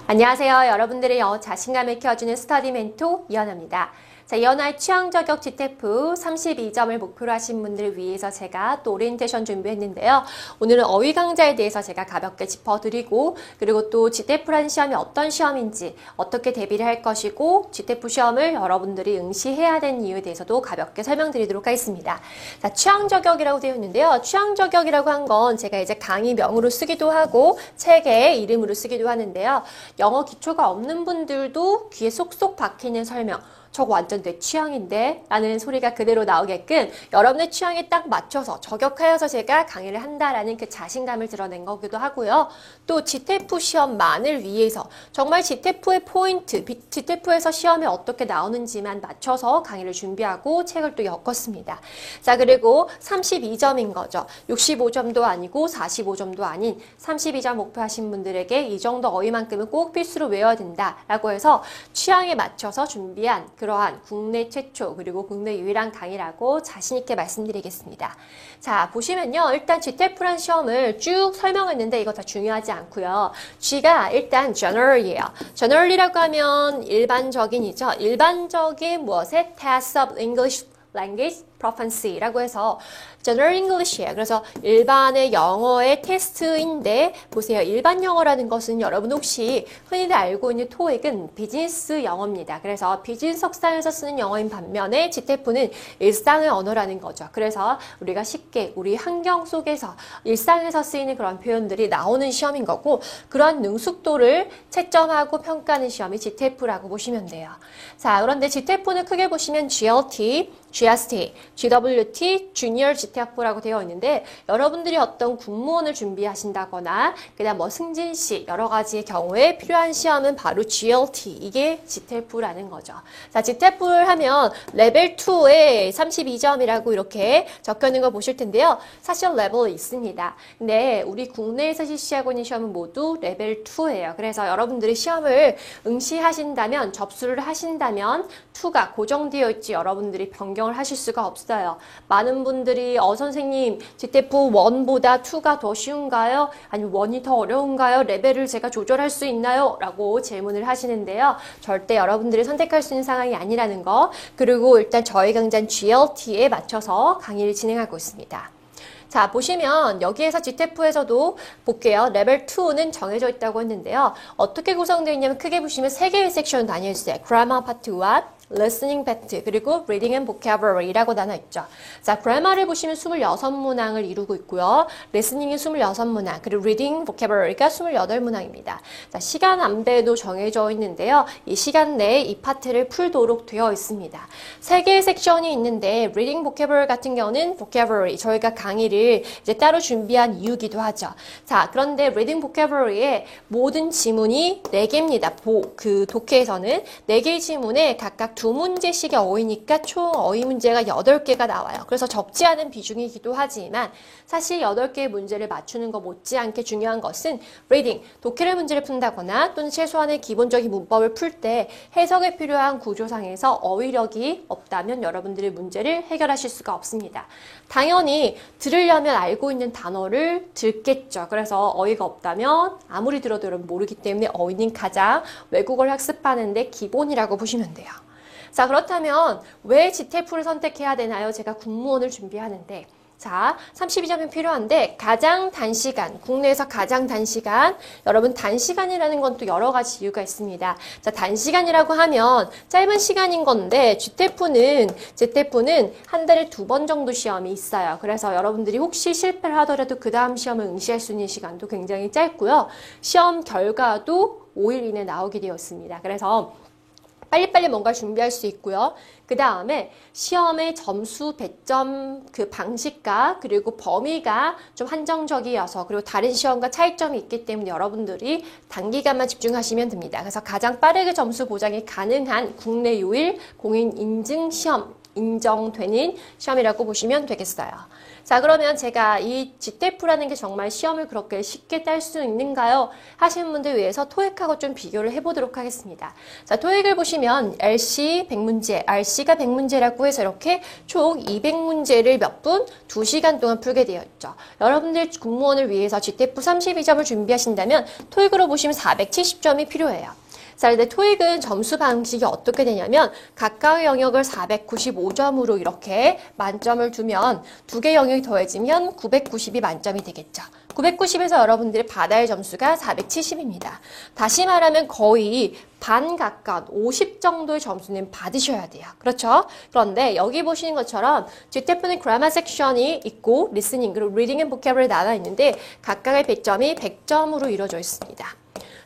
안녕하세요. 여러분들의 영어 자신감을 키워주는 스터디 멘토 이현아입니다. 자, 이현아의 취향 저격 GTF 32점을 목표로 하신 분들을 위해서 제가 또 오리엔테이션 준비했는데요. 오늘은 어휘 강좌에 대해서 제가 가볍게 짚어드리고, 그리고 또 GTF라는 시험이 어떤 시험인지, 어떻게 대비를 할 것이고, GTF 시험을 여러분들이 응시해야 되는 이유에 대해서도 가볍게 설명드리도록 하겠습니다. 자, 취향 저격이라고 되어 있는데요. 취향 저격이라고 한 건 제가 이제 강의명으로 쓰기도 하고, 책의 이름으로 쓰기도 하는데요. 영어 기초가 없는 분들도 귀에 쏙쏙 박히는 설명, 저거 완전 내 취향인데? 라는 소리가 그대로 나오게끔 여러분의 취향에 딱 맞춰서 저격하여서 제가 강의를 한다라는 그 자신감을 드러낸 거기도 하고요. 또 GTF 시험만을 위해서 정말 GTF의 포인트, GTF에서 시험에 어떻게 나오는지만 맞춰서 강의를 준비하고 책을 또 엮었습니다. 자, 그리고 32점인 거죠. 65점도 아니고 45점도 아닌 32점 목표하신 분들에게 이 정도 어휘만큼은 꼭 필수로 외워야 된다라고 해서 취향에 맞춰서 준비한 그러한 국내 최초 그리고 국내 유일한 강의라고 자신있게 말씀드리겠습니다. 자, 보시면요. 일단 GTF란 시험을 쭉 설명했는데 이거 다 중요하지 않고요. G가 일단 general이에요. general이라고 하면 일반적인이죠. 일반적인 무엇에? Test of English Language Proficiency라고 해서 General English예요. 그래서 일반의 영어의 테스트인데 보세요. 일반 영어라는 것은 여러분 혹시 흔히들 알고 있는 토익은 비즈니스 영어입니다. 그래서 비즈니스 석상에서 쓰는 영어인 반면에 GTF는 일상의 언어라는 거죠. 그래서 우리가 쉽게 우리 환경 속에서 일상에서 쓰이는 그런 표현들이 나오는 시험인 거고 그러한 능숙도를 채점하고 평가하는 시험이 GTF라고 보시면 돼요. 자, 그런데 GTF는 크게 보시면 GLT, GST, GWT, Junior GTF라고 되어 있는데 여러분들이 어떤 군무원을 준비하신다거나 그다음 뭐 승진시 여러 가지의 경우에 필요한 시험은 바로 GLT 이게 GTF라는 거죠. 자, GTF를 하면 레벨 2에 32점이라고 이렇게 적혀 있는 거 보실 텐데요. 사실 레벨이 있습니다. 근데 우리 국내에서 실시하고 있는 시험은 모두 레벨 2예요. 그래서 여러분들이 시험을 응시하신다면 접수를 하신다면 2가 고정되어 있지 여러분들이 변경을 하실 수가 없어요. 많은 분들이 선생님 GTF 1보다 2가 더 쉬운가요? 아니면 1이 더 어려운가요? 레벨을 제가 조절할 수 있나요? 라고 질문을 하시는데요. 절대 여러분들이 선택할 수 있는 상황이 아니라는 거. 그리고 일단 저희 강좌는 GLT에 맞춰서 강의를 진행하고 있습니다. 자, 보시면 여기에서 GTF에서도 볼게요. 레벨 2는 정해져 있다고 했는데요. 어떻게 구성되어 있냐면 크게 보시면 3개의 섹션 나뉘어 있어요. Grammar Part 1, Listening Part, 그리고 Reading and Vocabulary라고 나눠 있죠. 자, Grammar를 보시면 26문항을 이루고 있고요. Listening이 26문항, 그리고 Reading, Vocabulary가 28문항입니다. 자, 시간 안배도 정해져 있는데요. 이 시간 내에 이 파트를 풀도록 되어 있습니다. 3개의 섹션이 있는데 Reading, Vocabulary 같은 경우는 Vocabulary, 저희가 강의를 이제 따로 준비한 이유기도 하죠. 자, 그런데 Reading, Vocabulary의 모든 지문이 4개입니다. 그 독해에서는 4개의 지문에 각각 2문제씩의 어휘니까 총 어휘 문제가 8개가 나와요. 그래서 적지 않은 비중이기도 하지만 사실 8개의 문제를 맞추는 것 못지않게 중요한 것은 reading, 독해를 문제를 푼다거나 또는 최소한의 기본적인 문법을 풀 때 해석에 필요한 구조상에서 어휘력이 없다면 여러분들의 문제를 해결하실 수가 없습니다. 당연히 들으려면 알고 있는 단어를 듣겠죠. 그래서 어휘가 없다면 아무리 들어도 여러분 모르기 때문에 어휘는 가장 외국어를 학습하는데 기본이라고 보시면 돼요. 자, 그렇다면 왜 GTF를 선택해야 되나요? 제가 군무원을 준비하는데 자, 32점이 필요한데 가장 단시간, 국내에서 가장 단시간, 여러분 단시간이라는 건 또 여러 가지 이유가 있습니다. 자, 단시간이라고 하면 짧은 시간인 건데 GTF는 한 달에 2번 정도 시험이 있어요. 그래서 여러분들이 혹시 실패를 하더라도 그 다음 시험을 응시할 수 있는 시간도 굉장히 짧고요. 시험 결과도 5일 이내 나오게 되었습니다. 그래서 빨리빨리 뭔가 준비할 수 있고요. 그 다음에 시험의 점수 배점 그 방식과 그리고 범위가 좀 한정적이어서 그리고 다른 시험과 차이점이 있기 때문에 여러분들이 단기간만 집중하시면 됩니다. 그래서 가장 빠르게 점수 보장이 가능한 국내 유일 공인 인증 시험 인정되는 시험이라고 보시면 되겠어요. 자, 그러면 제가 이 GTF라는 게 정말 시험을 그렇게 쉽게 딸 수 있는가요? 하시는 분들 위해서 토익하고 좀 비교를 해보도록 하겠습니다. 자, 토익을 보시면 LC 100문제, RC가 100문제라고 해서 이렇게 총 200문제를 몇 분? 2시간 동안 풀게 되어 있죠. 여러분들 공무원을 위해서 GTF 32점을 준비하신다면 토익으로 보시면 470점이 필요해요. 자, 근데 토익은 점수 방식이 어떻게 되냐면 각각의 영역을 495점으로 이렇게 만점을 두면 두 개 영역이 더해지면 990이 만점이 되겠죠. 990에서 여러분들이 받아야 할 점수가 470입니다. 다시 말하면 거의 반 가까운 50 정도의 점수는 받으셔야 돼요. 그렇죠? 그런데 여기 보시는 것처럼 GTF는 그라마 섹션이 있고 리스닝 그리고 리딩 앤 보캐블이 나눠 있는데 각각의 배점이 100점으로 이루어져 있습니다.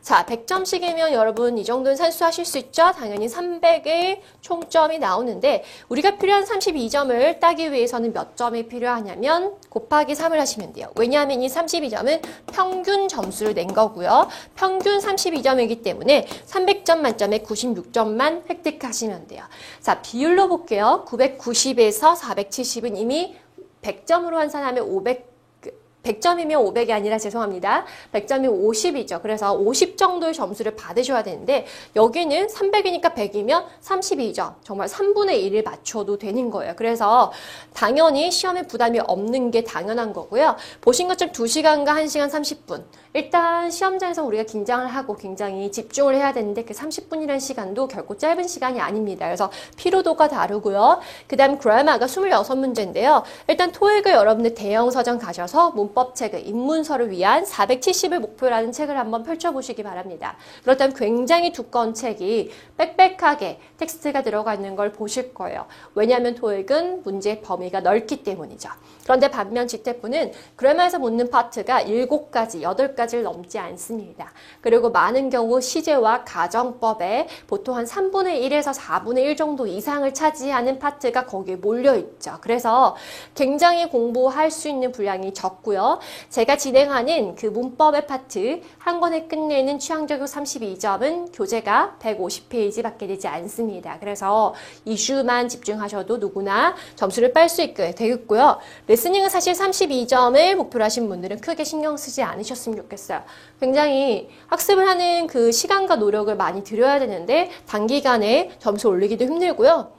자, 100점씩이면 여러분 이 정도는 산수하실 수 있죠? 당연히 300의 총점이 나오는데 우리가 필요한 32점을 따기 위해서는 몇 점이 필요하냐면 곱하기 3을 하시면 돼요. 왜냐하면 이 32점은 평균 점수를 낸 거고요. 평균 32점이기 때문에 300점 만점에 96점만 획득하시면 돼요. 자, 비율로 볼게요. 990에서 470은 이미 100점으로 환산하면 100점이면 500이 아니라 죄송합니다. 100점이 50이죠. 그래서 50 정도의 점수를 받으셔야 되는데 여기는 300이니까 100이면 32점. 정말 3분의 1을 맞춰도 되는 거예요. 그래서 당연히 시험에 부담이 없는 게 당연한 거고요. 보신 것처럼 2시간과 1시간 30분. 일단 시험장에서 우리가 긴장을 하고 굉장히 집중을 해야 되는데 그 30분이라는 시간도 결코 짧은 시간이 아닙니다. 그래서 피로도가 다르고요. 그 다음 그라마가 26문제인데요. 일단 토익을 여러분들 대형 서점 가셔서 문법 책을, 입문서를 위한 470을 목표로 하는 책을 한번 펼쳐보시기 바랍니다. 그렇다면 굉장히 두꺼운 책이 빽빽하게 텍스트가 들어가 있는 걸 보실 거예요. 왜냐하면 토익은 문제 범위가 넓기 때문이죠. 그런데 반면 GTF는 그래마에서 묻는 파트가 7가지, 8가지를 넘지 않습니다. 그리고 많은 경우 시제와 가정법에 보통 한 3분의 1에서 4분의 1 정도 이상을 차지하는 파트가 거기에 몰려있죠. 그래서 굉장히 공부할 수 있는 분량이 적고요. 제가 진행하는 그 문법의 파트 한 권에 끝내는 취향저격 32점은 교재가 150페이지밖에 되지 않습니다. 그래서 이슈만 집중하셔도 누구나 점수를 빨 수 있게 되겠고요. 리스닝은 사실 32점을 목표로 하신 분들은 크게 신경 쓰지 않으셨으면 좋겠어요. 굉장히 학습을 하는 그 시간과 노력을 많이 들여야 되는데 단기간에 점수 올리기도 힘들고요.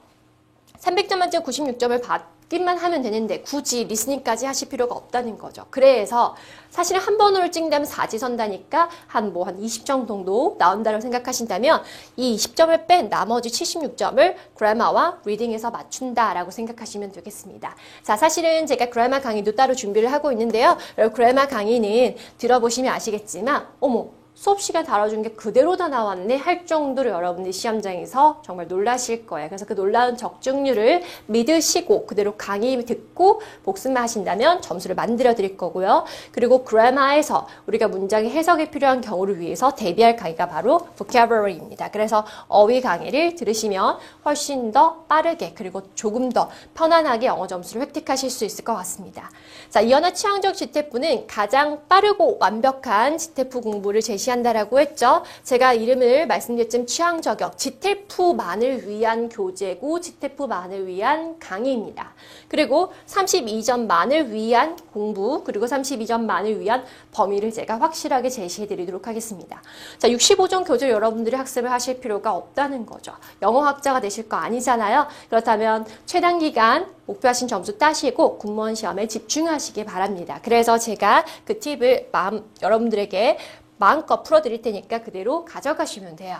300점 만점 96점을 받기만 하면 되는데 굳이 리스닝까지 하실 필요가 없다는 거죠. 그래서 사실은 한 번으로 찍는다면 4지선다니까 한 20점 정도 나온다고 생각하신다면 이 20점을 뺀 나머지 76점을 그래마와 리딩에서 맞춘다라고 생각하시면 되겠습니다. 자, 사실은 제가 그래마 강의도 따로 준비를 하고 있는데요. 그래마 강의는 들어보시면 아시겠지만 어머, 수업 시간 다뤄준 게 그대로 다 나왔네 할 정도로 여러분들이 시험장에서 정말 놀라실 거예요. 그래서 그 놀라운 적중률을 믿으시고 그대로 강의 듣고 복습만 하신다면 점수를 만들어 드릴 거고요. 그리고 그래마에서 우리가 문장의 해석이 필요한 경우를 위해서 대비할 강의가 바로 vocabulary입니다. 그래서 어휘 강의를 들으시면 훨씬 더 빠르게 그리고 조금 더 편안하게 영어 점수를 획득하실 수 있을 것 같습니다. 자, 이현아 취향적 GTF는 가장 빠르고 완벽한 GTF 공부를 제시한다라고 했죠. 제가 이름을 말씀드렸지만 취향저격 GTF만을 위한 교재고 GTF만을 위한 강의입니다. 그리고 32점만을 위한 공부 그리고 32점만을 위한 범위를 제가 확실하게 제시해드리도록 하겠습니다. 자, 65점 교재를 여러분들이 학습을 하실 필요가 없다는 거죠. 영어학자가 되실 거 아니잖아요. 그렇다면 최단 기간 목표하신 점수 따시고 공무원 시험에 집중하시기 바랍니다. 그래서 제가 그 팁을 여러분들에게 마음껏 풀어드릴 테니까 그대로 가져가시면 돼요.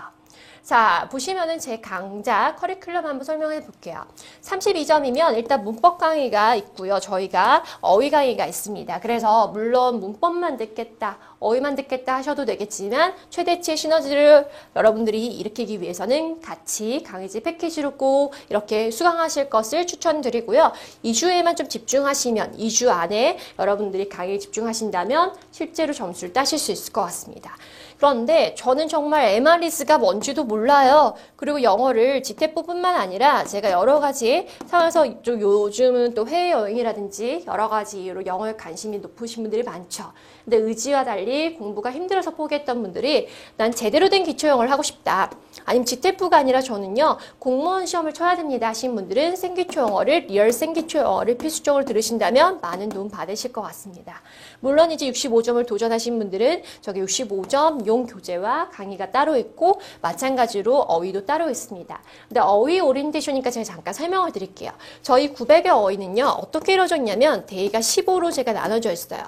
자, 보시면은 제 강좌 커리큘럼 한번 설명해 볼게요. 32점이면 일단 문법 강의가 있고요. 저희가 어휘 강의가 있습니다. 그래서 물론 문법만 듣겠다, 어휘만 듣겠다 하셔도 되겠지만 최대치의 시너지를 여러분들이 일으키기 위해서는 같이 강의지 패키지로 꼭 이렇게 수강하실 것을 추천드리고요. 2주에만 좀 집중하시면 2주 안에 여러분들이 강의에 집중하신다면 실제로 점수를 따실 수 있을 것 같습니다. 그런데 저는 정말 MRES가 뭔지도 몰라요. 그리고 영어를 지테프뿐만 아니라 제가 여러 가지 상황에서 요즘은 또 해외여행이라든지 여러 가지 이유로 영어에 관심이 높으신 분들이 많죠. 근데 의지와 달리 공부가 힘들어서 포기했던 분들이 난 제대로 된 기초영어를 하고 싶다. 아니면 지테프가 아니라 저는요 공무원 시험을 쳐야 됩니다 하신 분들은 생기초영어를 리얼 생기초영어를 필수적으로 들으신다면 많은 도움 받으실 것 같습니다. 물론 이제 65점을 도전하신 분들은 저기 65점 용 교재와 강의가 따로 있고 마찬가지로 어휘도 따로 있습니다. 근데 어휘 오리엔테이션이니까 제가 잠깐 설명을 드릴게요. 저희 900의 어휘는요 어떻게 이루어졌냐면 데이가 15로 제가 나눠져 있어요.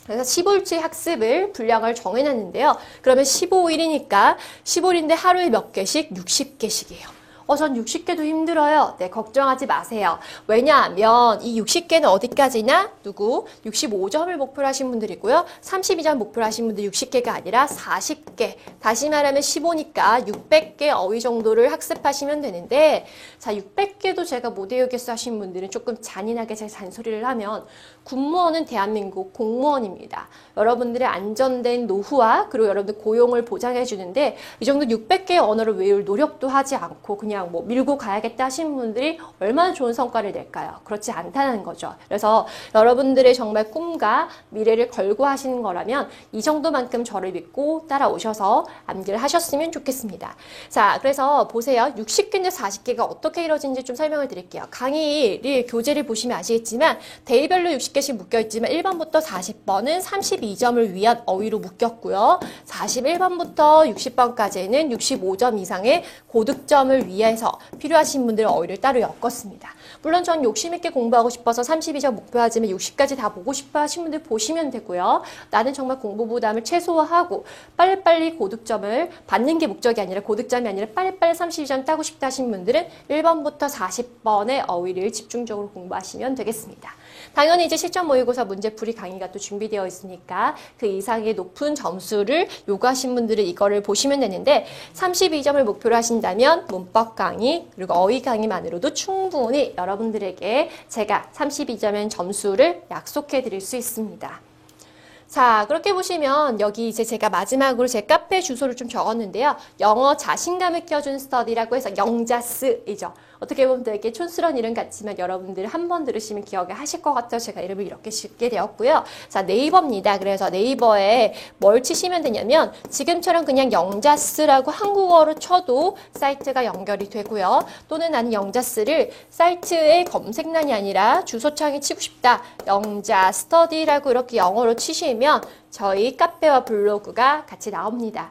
그래서 15일치 학습을 분량을 정해놨는데요. 그러면 15일이니까 15일인데 하루에 몇 개씩? 60개씩이에요. 전 60개도 힘들어요. 네, 걱정하지 마세요. 왜냐하면 이 60개는 어디까지나 65점을 목표로 하신 분들이고요. 32점 목표로 하신 분들 60개가 아니라 40개. 다시 말하면 15니까 600개 어휘 정도를 학습하시면 되는데 자, 600개도 제가 못 외우겠어 하신 분들은 조금 잔인하게 제 잔소리를 하면 군무원은 대한민국 공무원입니다. 여러분들의 안전된 노후와 그리고 여러분들 고용을 보장해 주는데 이 정도 600개의 언어를 외울 노력도 하지 않고 그냥 뭐 밀고 가야겠다 하시는 분들이 얼마나 좋은 성과를 낼까요? 그렇지 않다는 거죠. 그래서 여러분들의 정말 꿈과 미래를 걸고 하시는 거라면 이 정도만큼 저를 믿고 따라오셔서 암기를 하셨으면 좋겠습니다. 자, 그래서 보세요. 60개인데 40개가 어떻게 이루어지는지 좀 설명을 드릴게요. 강의를 교재를 보시면 아시겠지만 데이별로 60개씩 묶여있지만 1번부터 40번은 32점을 위한 어휘로 묶였고요. 41번부터 60번까지는 65점 이상의 고득점을 위해서 필요하신 분들은 어휘를 따로 엮었습니다. 물론 전 욕심 있게 공부하고 싶어서 32점 목표하지만 60까지 다 보고 싶어 하신 분들 보시면 되고요. 나는 정말 공부 부담을 최소화하고 빨리빨리 고득점을 받는 게 목적이 아니라 고득점이 아니라 빨리빨리 32점 따고 싶다 하신 분들은 1번부터 40번의 어휘를 집중적으로 공부하시면 되겠습니다. 당연히 이제 실전 모의고사 문제풀이 강의가 또 준비되어 있으니까 그 이상의 높은 점수를 요구하신 분들은 이거를 보시면 되는데 32점을 목표로 하신다면 문법 강의 그리고 어휘 강의만으로도 충분히 여러분들에게 제가 32점의 점수를 약속해 드릴 수 있습니다. 자, 그렇게 보시면 여기 이제 제가 마지막으로 제 카페 주소를 좀 적었는데요. 영어 자신감을 키워주는 스터디라고 해서 영자스이죠. 어떻게 보면 되게 촌스러운 이름 같지만 여러분들 한 번 들으시면 기억을 하실 것 같아서 제가 이름을 이렇게 짓게 되었고요. 자, 네이버입니다. 그래서 네이버에 뭘 치시면 되냐면 지금처럼 그냥 영자스라고 한국어로 쳐도 사이트가 연결이 되고요. 또는 나는 영자스를 사이트의 검색란이 아니라 주소창에 치고 싶다. 영자 스터디라고 이렇게 영어로 치시면 저희 카페와 블로그가 같이 나옵니다.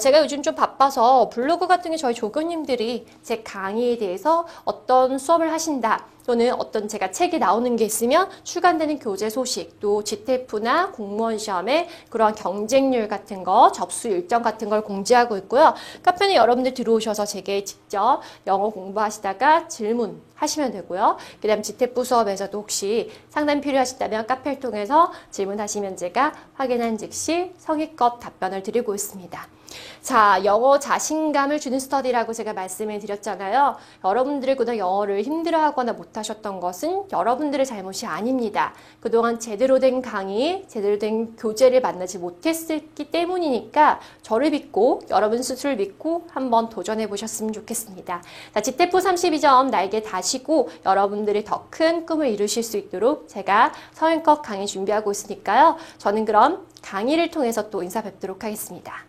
제가 요즘 좀 바빠서 블로그 같은 게 저희 조교님들이 제 강의에 대해서 어떤 수업을 하신다. 또는 어떤 제가 책에 나오는 게 있으면 출간되는 교재 소식, 또 GTF나 공무원 시험의 그러한 경쟁률 같은 거, 접수 일정 같은 걸 공지하고 있고요. 카페는 여러분들 들어오셔서 제게 직접 영어 공부하시다가 질문하시면 되고요. 그 다음 GTF 수업에서도 혹시 상담 필요하시다면 카페를 통해서 질문하시면 제가 확인한 즉시 성의껏 답변을 드리고 있습니다. 자, 영어 자신감을 주는 스터디라고 제가 말씀을 드렸잖아요. 여러분들이 그동안 영어를 힘들어하거나 못하셨던 것은 여러분들의 잘못이 아닙니다. 그동안 제대로 된 강의, 제대로 된 교재를 만나지 못했기 때문이니까 저를 믿고 여러분 스스로를 믿고 한번 도전해 보셨으면 좋겠습니다. 자, GTF 32점 날개 다시고 여러분들이 더 큰 꿈을 이루실 수 있도록 제가 성의껏 강의 준비하고 있으니까요. 저는 그럼 강의를 통해서 또 인사 뵙도록 하겠습니다.